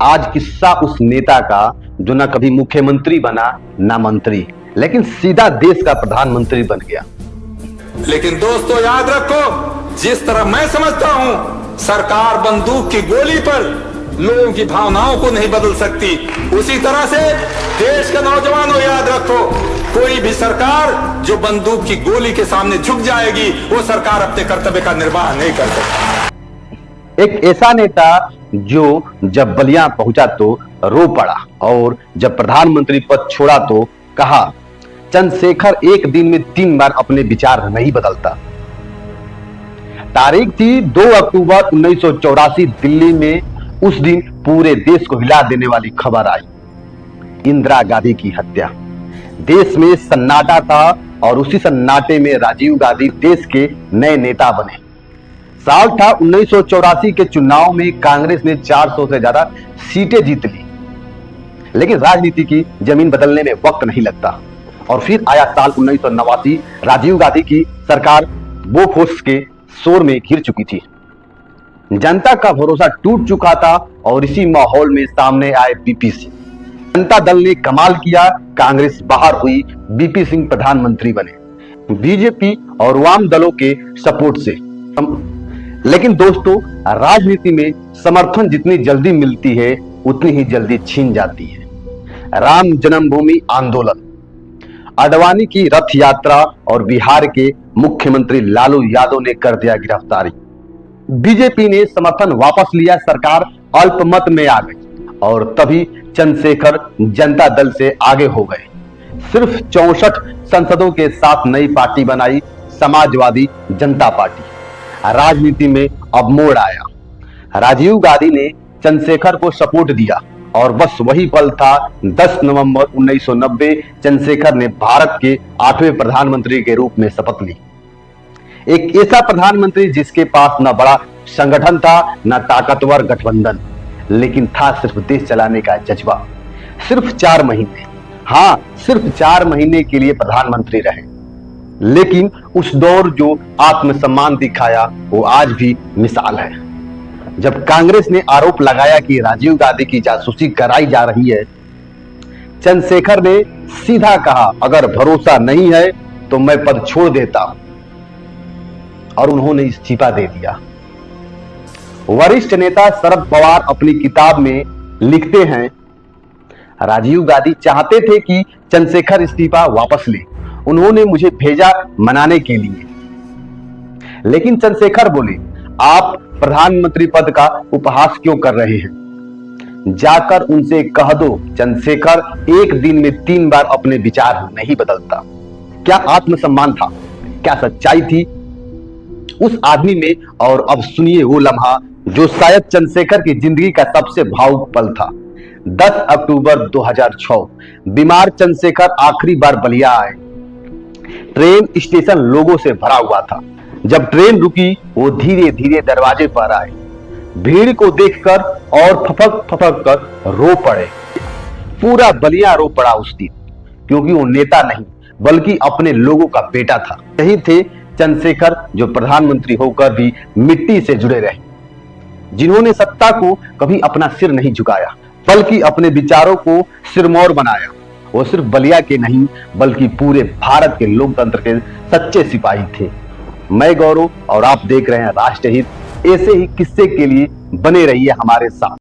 आज किस्सा उस नेता का जो ना कभी मुख्यमंत्री बना ना मंत्री, लेकिन सीधा देश का प्रधानमंत्री बन गया। लेकिन दोस्तों याद रखो, जिस तरह मैं समझता हूं सरकार बंदूक की गोली पर लोगों की भावनाओं को नहीं बदल सकती, उसी तरह से देश के नौजवानों याद रखो, कोई भी सरकार जो बंदूक की गोली के सामने झुक जाएगी वो सरकार अपने कर्तव्य का निर्वाह नहीं कर सकती। एक ऐसा नेता जो जब बलिया पहुंचा तो रो पड़ा और जब प्रधानमंत्री पद छोड़ा तो कहा, चंद्रशेखर एक दिन में 3 बार अपने विचार नहीं बदलता। तारीख थी 2 अक्टूबर 1984। दिल्ली में उस दिन पूरे देश को हिला देने वाली खबर आई, इंदिरा गांधी की हत्या। देश में सन्नाटा था और उसी सन्नाटे में राजीव गांधी देश के नए नेता बने। साल था 1984 के चुनाव में कांग्रेस ने 400 से ज्यादा सीटें जीत ली, लेकिन राजनीति की जमीन बदलने में वक्त नहीं लगता। और फिर आया साल 1989। राजीव गांधी की सरकार बोफोर्स के शोर में घिर चुकी थी, जनता का भरोसा टूट चुका था और इसी माहौल में सामने आए बीपी सिंह। जनता दल ने कमाल किया, कांग्रेस बाहर हुई, बीपी सिंह प्रधानमंत्री बने बीजेपी और वाम दलों के सपोर्ट से। लेकिन दोस्तों, राजनीति में समर्थन जितनी जल्दी मिलती है उतनी ही जल्दी छीन जाती है। राम जन्मभूमि आंदोलन, अडवाणी की रथ यात्रा और बिहार के मुख्यमंत्री लालू यादव ने कर दिया गिरफ्तारी। बीजेपी ने समर्थन वापस लिया, सरकार अल्पमत में आ गई और तभी चंद्रशेखर जनता दल से आगे हो गए। सिर्फ 64 सांसदों के साथ नई पार्टी बनाई, समाजवादी जनता पार्टी। राजनीति में अब मोड़ आया। राजीव गांधी ने चंद्रशेखर को सपोर्ट दिया और बस वही पल था 10 नवंबर 1990। चंद्रशेखर ने भारत के 8वें प्रधानमंत्री के रूप में शपथ ली। एक ऐसा प्रधानमंत्री जिसके पास न बड़ा संगठन था न ताकतवर गठबंधन, लेकिन था सिर्फ देश चलाने का जज्बा। सिर्फ 4 महीने, हाँ सिर्फ 4 महीने के लिए प्रधानमंत्री रहे, लेकिन उस दौर जो आत्मसम्मान दिखाया वो आज भी मिसाल है। जब कांग्रेस ने आरोप लगाया कि राजीव गांधी की जासूसी कराई जा रही है, चंद्रशेखर ने सीधा कहा, अगर भरोसा नहीं है तो मैं पद छोड़ देता हूं, और उन्होंने इस्तीफा दे दिया। वरिष्ठ नेता शरद पवार अपनी किताब में लिखते हैं, राजीव गांधी चाहते थे कि चंद्रशेखर इस्तीफा वापस ले, उन्होंने मुझे भेजा मनाने के लिए, लेकिन चंद्रशेखर बोले, आप प्रधानमंत्री पद का उपहास क्यों कर रहे हैं? जाकर उनसे कह दो चंद्रशेखर एक दिन में 3 बार अपने विचार नहीं बदलता। क्या आत्मसम्मान था, क्या सच्चाई थी उस आदमी में? और अब सुनिए वो लम्हा जो शायद चंद्रशेखर की जिंदगी का सबसे भावुक पल था। 10 अक्टूबर 2006, बीमार चंद्रशेखर आखिरी बार बलिया आए। ट्रेन स्टेशन लोगों से भरा हुआ था। जब ट्रेन रुकी वो धीरे धीरे दरवाजे पर आए। भीड़ को देखकर और फपक फपक कर रो पड़े। पूरा बलिया रो पड़ा उस दिन, क्योंकि वो नेता नहीं बल्कि अपने लोगों का बेटा था। यही थे चंद्रशेखर जो प्रधानमंत्री होकर भी मिट्टी से जुड़े रहे, जिन्होंने सत्ता को कभी अपना सिर नहीं झुकाया बल्कि अपने विचारों को सिरमौर बनाया। वो सिर्फ बलिया के नहीं बल्कि पूरे भारत के लोकतंत्र के सच्चे सिपाही थे। मैं गौरव और आप देख रहे हैं राष्ट्रहित। ऐसे ही किस्से के लिए बने रहिए हमारे साथ।